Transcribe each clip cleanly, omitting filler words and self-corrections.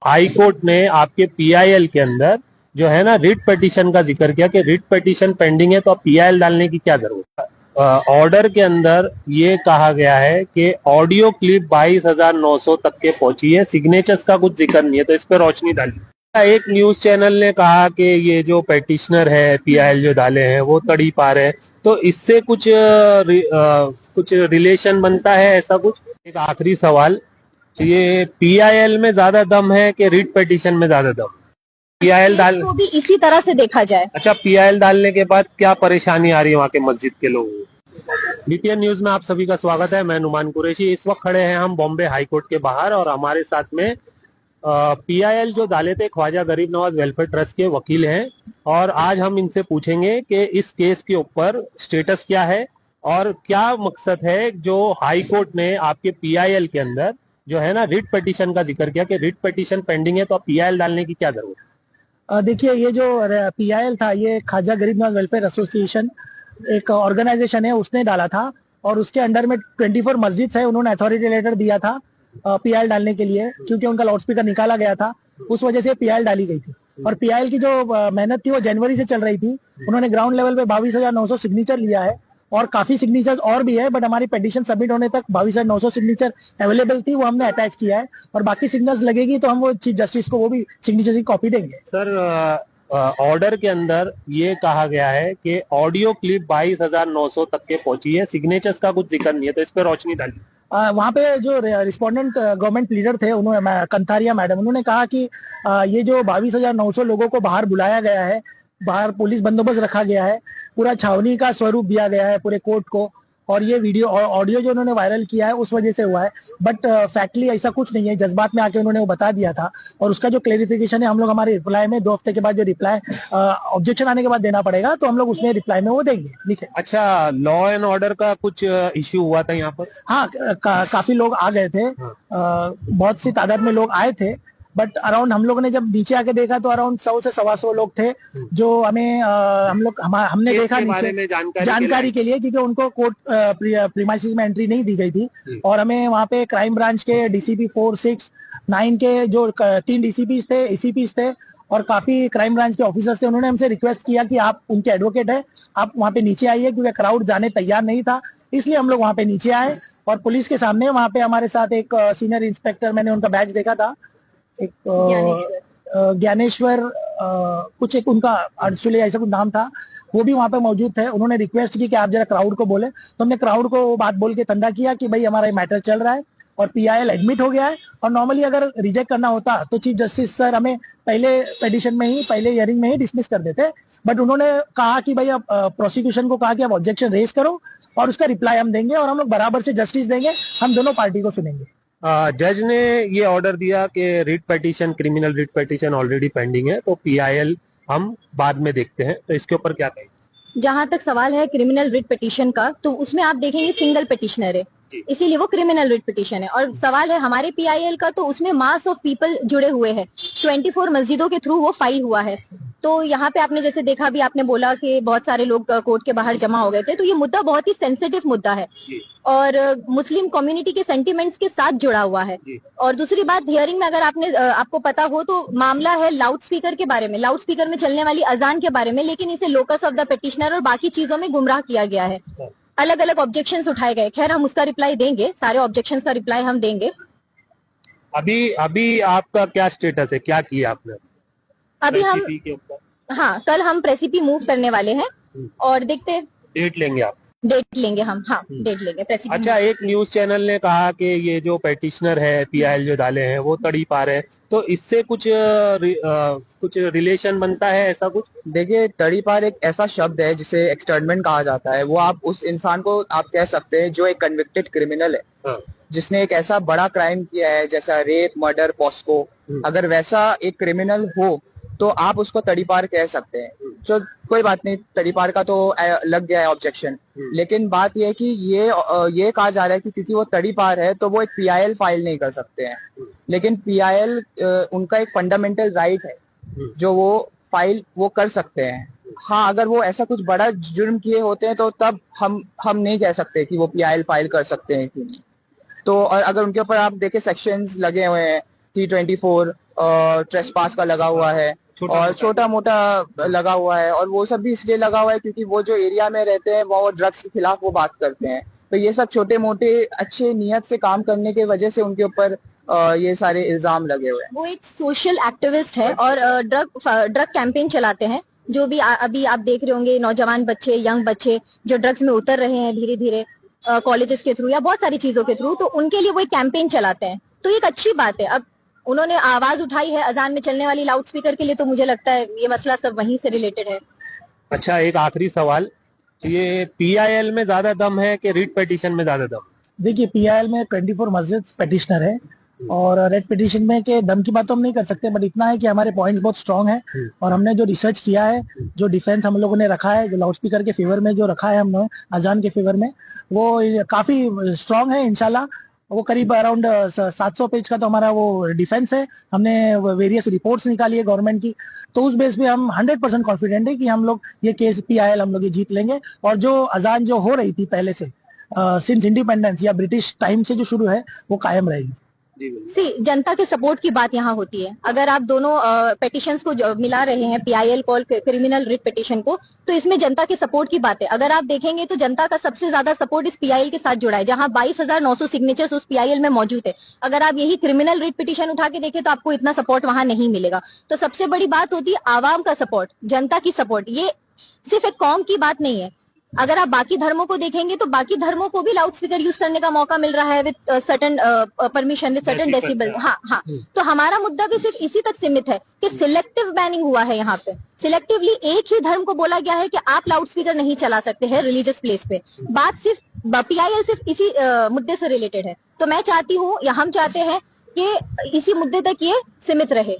High court ने आपके PIL के अंदर जो है ना रिट पिटीशन का जिक्र किया कि रिट पिटीशन पेंडिंग है तो अब पीआईएल डालने की क्या जरूरत है। ऑर्डर के अंदर ये कहा गया है कि ऑडियो क्लिप 22,900 तक के पहुंची है, सिग्नेचर्स का कुछ जिक्र नहीं है, तो इस पर रोशनी डाली। एक न्यूज चैनल ने कहा कि ये जो पेटिशनर है पीआईएल जो डाले हैं वो तड़ी पार है, तो इससे कुछ रिलेशन बनता है ऐसा कुछ। एक आखिरी सवाल, ये पीआईएल में ज्यादा दम है कि रिट पिटीशन में ज्यादा दम? पीआईएल डाल तो भी इसी तरह से देखा जाए। अच्छा, पीआईएल डालने के बाद क्या परेशानी आ रही है वहाँ के मस्जिद के लोगों को? बीटीएन न्यूज में आप सभी का स्वागत है। मैं नुमान कुरैशी। इस वक्त खड़े हैं हम बॉम्बे हाई कोर्ट के बाहर और हमारे साथ में पीआईएल जो डाले थे ख्वाजा गरीब नवाज वेलफेयर ट्रस्ट के वकील हैं, और आज हम इनसे पूछेंगे कि इस केस के ऊपर स्टेटस क्या है और क्या मकसद है जो हाई कोर्ट ने आपके पीआईएल के अंदर जो है ना रिट पिटीशन का जिक्र किया कि रिट पिटीशन पेंडिंग है तो अब पीआईएल डालने की क्या जरूरत है। देखिए, ये जो पीआईएल था ये ख्वाजा गरीब नवाज वेलफेयर एसोसिएशन एक ऑर्गेनाइजेशन है, उसने डाला था और उसके अंडर में 24 मस्जिद है। उन्होंने अथॉरिटी लेटर दिया था पीआईएल डालने के लिए, क्योंकि उनका लाउड स्पीकर निकाला गया था, उस वजह से पीआईएल डाली गई थी। और पीआईएल की जो मेहनत थी वो जनवरी से चल रही थी। उन्होंने ग्राउंड लेवल पे 22,900 सिग्नेचर लिया है और काफी सिग्नेचर्स और भी है, बट हमारी पिटीशन सबमिट होने तक 22,900 सिग्नेचर अवेलेबल थी, वो हमने अटैच किया है। और बाकी सिग्नेचर्स लगेगी तो हम वो चीफ जस्टिस को वो भी सिग्नेचर की कॉपी देंगे। सर, ऑर्डर के अंदर ये कहा गया है कि ऑडियो क्लिप 22,900 तक के पहुंची है, सिग्नेचर्स का कुछ जिक्र नहीं है, तो इस पर रोशनी डाली। वहाँ पे जो रिस्पोंडेंट गवर्नमेंट लीडर थे, उन्होंने कंथारिया मैडम, उन्होंने कहा कि ये जो 22,900 लोगों को बाहर बुलाया गया है, बाहर पुलिस बंदोबस्त रखा गया है, पूरा छावनी का स्वरूप दिया गया है पूरे कोर्ट को, और ये वीडियो और ऑडियो जो उन्होंने वायरल किया है उस वजह से हुआ है। बट फैक्टली ऐसा कुछ नहीं है, जज्बात में आके उन्होंने वो बता दिया था। और उसका जो क्लेरिफिकेशन है हम लोग हमारे रिप्लाई में 2 हफ्ते के बाद जो रिप्लाई ऑब्जेक्शन आने के बाद देना पड़ेगा, तो हम लोग उसमें रिप्लाई में वो देंगे, लिखे। अच्छा, लॉ एंड ऑर्डर का कुछ इश्यू हुआ था यहाँ पर? हाँ, काफी लोग आ गए थे, बहुत सी तादाद में लोग आए थे, बट अराउंड हम लोगों ने जब नीचे आके देखा तो अराउंड 100 से 125 लोग थे, जो हमें हमने देखा नीचे जानकारी के लिए, क्योंकि उनको कोर्ट प्रीमाइसिस में एंट्री नहीं दी गई थी। और हमें वहाँ पे क्राइम ब्रांच के डीसीपी 4, 6, 9 के जो 3 डीसीपी थे, एसीपी थे और काफी क्राइम ब्रांच के ऑफिसर्स थे, उन्होंने हमसे रिक्वेस्ट किया कि आप उनके एडवोकेट है, आप वहाँ पे नीचे आइए, क्योंकि क्राउड जाने तैयार नहीं था, इसलिए हम लोग वहाँ पे नीचे आए। और पुलिस के सामने वहाँ पे हमारे साथ एक सीनियर इंस्पेक्टर, मैंने उनका बैच देखा था, एक ज्ञानेश्वर कुछ एक उनका अरसुले ऐसा कुछ नाम था, वो भी वहाँ पे मौजूद थे। उन्होंने रिक्वेस्ट की कि आप जरा क्राउड को बोले, तो हमने क्राउड को वो बात बोल के तंदा किया कि भाई हमारा मैटर चल रहा है और पीआईएल एडमिट हो गया है। और नॉर्मली अगर रिजेक्ट करना होता तो चीफ जस्टिस सर हमें पहले पिटीशन में ही, पहले हियरिंग में ही डिसमिस कर देते, बट उन्होंने कहा कि भाई अब प्रोसिक्यूशन को कहा कि आप ऑब्जेक्शन रेज करो और उसका रिप्लाई हम देंगे और हम लोग बराबर से जस्टिस देंगे, हम दोनों पार्टी को सुनेंगे। जज ने ये ऑर्डर दिया कि writ petition, criminal writ petition already pending है, तो पीआईएल हम बाद में देखते हैं, तो इसके ऊपर क्या कहें? जहां तक सवाल है क्रिमिनल रिट पिटीशन का, तो उसमें आप देखेंगे सिंगल पिटिशनर है, इसीलिए वो क्रिमिनल रिट पिटीशन है। और सवाल है हमारे पीआईएल का, तो उसमें मास ऑफ पीपल जुड़े हुए हैं, 24 मस्जिदों के थ्रू वो फाइल हुआ है। तो यहाँ पे आपने जैसे देखा भी, आपने बोला कि बहुत सारे लोग कोर्ट के बाहर जमा हो गए थे, तो ये मुद्दा बहुत ही सेंसिटिव मुद्दा है और मुस्लिम कम्युनिटी के सेंटिमेंट्स के साथ जुड़ा हुआ है। और दूसरी बात, हियरिंग में अगर आपको पता हो तो मामला है लाउड स्पीकर के बारे में, लाउड स्पीकर में चलने वाली अजान के बारे में, लेकिन इसे लोकस ऑफ द पिटिशनर और बाकी चीजों में गुमराह किया गया है। अलग अलग ऑब्जेक्शंस उठाए गए, खैर हम उसका रिप्लाई देंगे, सारे ऑब्जेक्शंस का रिप्लाई हम देंगे। अभी आपका क्या स्टेटस है, क्या किया आपने? अभी हम, हाँ, कल हम प्रेसिपी मूव करने वाले हैं और देखते हैं, डेट लेंगे आप? डेट लेंगे हम, हाँ, डेट लेंगे प्रेसिपी। अच्छा, एक न्यूज चैनल ने कहा कि ये जो पेटिशनर है पीआईएल जो डाले हैं वो तड़ी पार है, तो इससे कुछ रिलेशन बनता है ऐसा कुछ? देखिए, तड़ी पार एक ऐसा शब्द है जिसे एक्सटर्नमेंट कहा जाता है। वो आप उस इंसान को आप कह सकते हैं जो एक कन्विक्टेड क्रिमिनल है, हाँ, जिसने एक ऐसा बड़ा क्राइम किया है जैसा रेप, मर्डर, पॉस्को। अगर वैसा एक क्रिमिनल हो तो आप उसको तड़ी पार कह सकते हैं। तो कोई बात नहीं, तड़ी पार का तो लग गया है ऑब्जेक्शन, लेकिन बात यह है कि ये कहा जा रहा है कि क्योंकि वो तड़ी पार है तो वो एक पीआईएल फाइल नहीं कर सकते हैं, लेकिन पीआईएल उनका एक फंडामेंटल राइट है जो वो फाइल वो कर सकते हैं। हाँ, अगर वो ऐसा कुछ बड़ा जुर्म किए होते हैं तो तब हम नहीं कह सकते कि वो पीआईएल फाइल कर सकते हैं कि नहीं। तो और अगर उनके ऊपर आप देखें सेक्शंस लगे हुए हैं, 324 ट्रेसपास का लगा हुआ है और छोटा मोटा लगा हुआ है, और वो सब भी इसलिए लगा हुआ है क्योंकि वो जो एरिया में रहते हैं वो ड्रग्स के खिलाफ वो बात करते हैं। तो ये सब छोटे मोटे अच्छे नियत से काम करने की वजह से उनके ऊपर ये सारे इल्जाम लगे हुए हैं। वो एक सोशल एक्टिविस्ट है और ड्रग कैंपेन चलाते हैं। जो भी अभी आप देख रहे होंगे नौजवान बच्चे, यंग बच्चे जो ड्रग्स में उतर रहे हैं धीरे धीरे कॉलेजेस के थ्रू या बहुत सारी चीजों के थ्रू, तो उनके लिए वो एक कैंपेन चलाते हैं। तो ये एक अच्छी बात है। अब उन्होंने आवाज उठाई है अजान में चलने वाली लाउड स्पीकर के लिए, तो मुझे लगता है ये मसला सब वहीं से रिलेटेड है। अच्छा, एक आखिरी सवाल, ये PIL में ज्यादा दम है कि रिट पिटीशन में ज्यादा दम? देखिए, PIL में 24 मस्जिद पेटिशनर है और रेड पिटीशन में के दम की बात तो हम नहीं कर सकते, बट इतना है कि हमारे पॉइंट्स बहुत स्ट्रांग है और हमने जो रिसर्च किया है, जो डिफेंस हम लोगों ने रखा है, जो लाउड स्पीकर के फेवर में जो रखा है हमने अजान के फेवर में, वो काफी स्ट्रांग है इंशाल्लाह। वो करीब अराउंड 700 पेज का तो हमारा वो डिफेंस है। हमने वेरियस रिपोर्ट्स निकाली है गवर्नमेंट की, तो उस बेस पे हम 100% कॉन्फिडेंट है कि हम लोग ये केस PIL हम लोग ये जीत लेंगे। और जो अजान जो हो रही थी पहले से सिंस इंडिपेंडेंस या ब्रिटिश टाइम से जो शुरू है, वो कायम रहेगी। जनता के सपोर्ट की बात यहाँ होती है। अगर आप दोनों पेटिशंस को मिला रहे हैं, PIL call criminal writ petition को, तो इसमें जनता के सपोर्ट की बात है। अगर आप देखेंगे तो जनता का सबसे ज्यादा सपोर्ट इस PIL के साथ जुड़ा है, जहाँ 22,900 सिग्नेचर्स उस PIL में मौजूद है। अगर आप यही क्रिमिनल रिट पिटीशन उठा के देखें तो आपको इतना सपोर्ट वहां नहीं मिलेगा। तो सबसे बड़ी बात होती है आवाम का सपोर्ट, जनता की सपोर्ट। ये सिर्फ एक कौम की बात नहीं है। अगर आप बाकी धर्मों को देखेंगे तो बाकी धर्मों को भी लाउड स्पीकर यूज करने का मौका मिल रहा है with certain permission, with certain decibel. हाँ, तो हमारा मुद्दा भी सिर्फ इसी तक सीमित है कि सिलेक्टिव बैनिंग हुआ है। यहाँ पे सिलेक्टिवली एक ही धर्म को बोला गया है कि आप लाउड स्पीकर नहीं चला सकते हैं रिलीजियस प्लेस पे। बात सिर्फ PIL सिर्फ इसी मुद्दे से रिलेटेड है। तो मैं चाहती हूँ या हम चाहते हैं कि इसी मुद्दे तक ये सीमित रहे।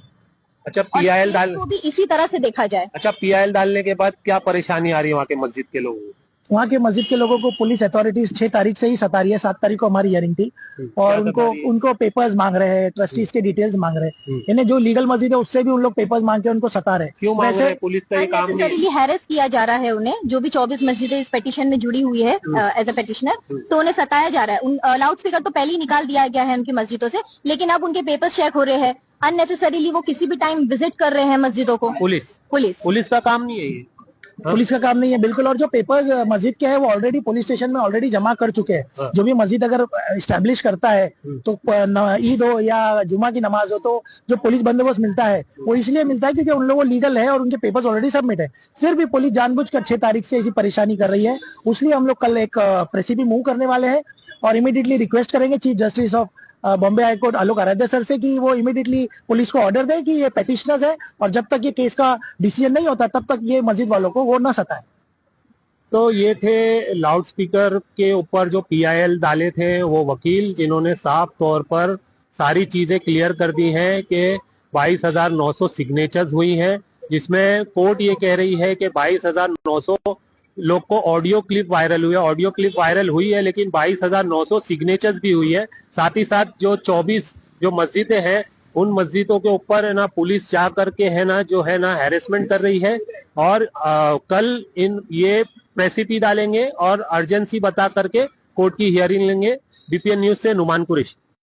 अच्छा, PIL तो भी इसी तरह से देखा जाए। अच्छा, PIL डालने के बाद क्या परेशानी आ रही है वहाँ के मस्जिद के लोगों को? वहाँ के मस्जिद के लोगों को पुलिस अथॉरिटीज 6 तारीख से ही सता रही है। 7 तारीख को हमारी हियरिंग थी और उनको पेपर्स मांग रहे हैं, ट्रस्टीज के डिटेल्स मांग रहे हैं। इन्हें जो लीगल मस्जिद है उससे भी उन लोग पेपर्स मांग के उनको सता रहे। क्यों मांग रहे हैं? पुलिस का ये काम नहीं। हैरेस किया जा रहा है उन्हें। जो भी 24 मस्जिदें इस पिटीशन में जुड़ी हुई है एज अ पिटीशनर, तो उन्हें सताया जा रहा है। लाउड स्पीकर तो पहले ही निकाल दिया गया है उनकी मस्जिदों से, लेकिन अब उनके पेपर्स चेक हो रहे हैं। अननेसेसरीली वो किसी भी टाइम विजिट कर रहे हैं मस्जिदों को। पुलिस का काम नहीं है ये। पुलिस का काम नहीं है बिल्कुल। और जो पेपर्स मस्जिद के हैं वो ऑलरेडी पुलिस स्टेशन में ऑलरेडी जमा कर चुके हैं। जो भी मस्जिद अगर इस्टेब्लिश करता है तो ईद हो या जुमा की नमाज हो, तो जो पुलिस बंदोबस्त मिलता है वो इसलिए मिलता है क्योंकि उन लोगों लीगल है और उनके पेपर्स ऑलरेडी सबमिट है। फिर भी पुलिस जानबूझकर 6 तारीख से ऐसी परेशानी कर रही है। इसलिए हम लोग कल एक प्रेसिपी मूव करने वाले हैं और इमीडिएटली रिक्वेस्ट करेंगे chief justice of Bombay high court Alok Aradhe sir से कि वो इमीडिएटली पुलिस को ऑर्डर दे कि ये पेटिशनर्स है और जब तक ये केस का डिसीजन नहीं होता तब तक ये मस्जिद वालों को वो न सताए। तो ये थे लाउड स्पीकर के ऊपर जो PIL डाले थे वो वकील, जिन्होंने साफ तौर पर सारी चीजें क्लियर कर दी हैं कि 22,900 सिग्नेचर्स हुई हैं, जिसमें कोर्ट ये कह रही है कि 22,900 लोग को ऑडियो क्लिप वायरल हुई है। ऑडियो क्लिप वायरल हुई है लेकिन 22,900 सिग्नेचर्स भी हुई है। साथ ही साथ जो 24 जो मस्जिदें हैं उन मस्जिदों के ऊपर है ना पुलिस जा करके है ना जो है ना हैरेसमेंट कर रही है। और कल ये प्रेसिपी डालेंगे और अर्जेंसी बता करके कोर्ट की हियरिंग लेंगे। BPN न्यूज से नुमान कुरैशी।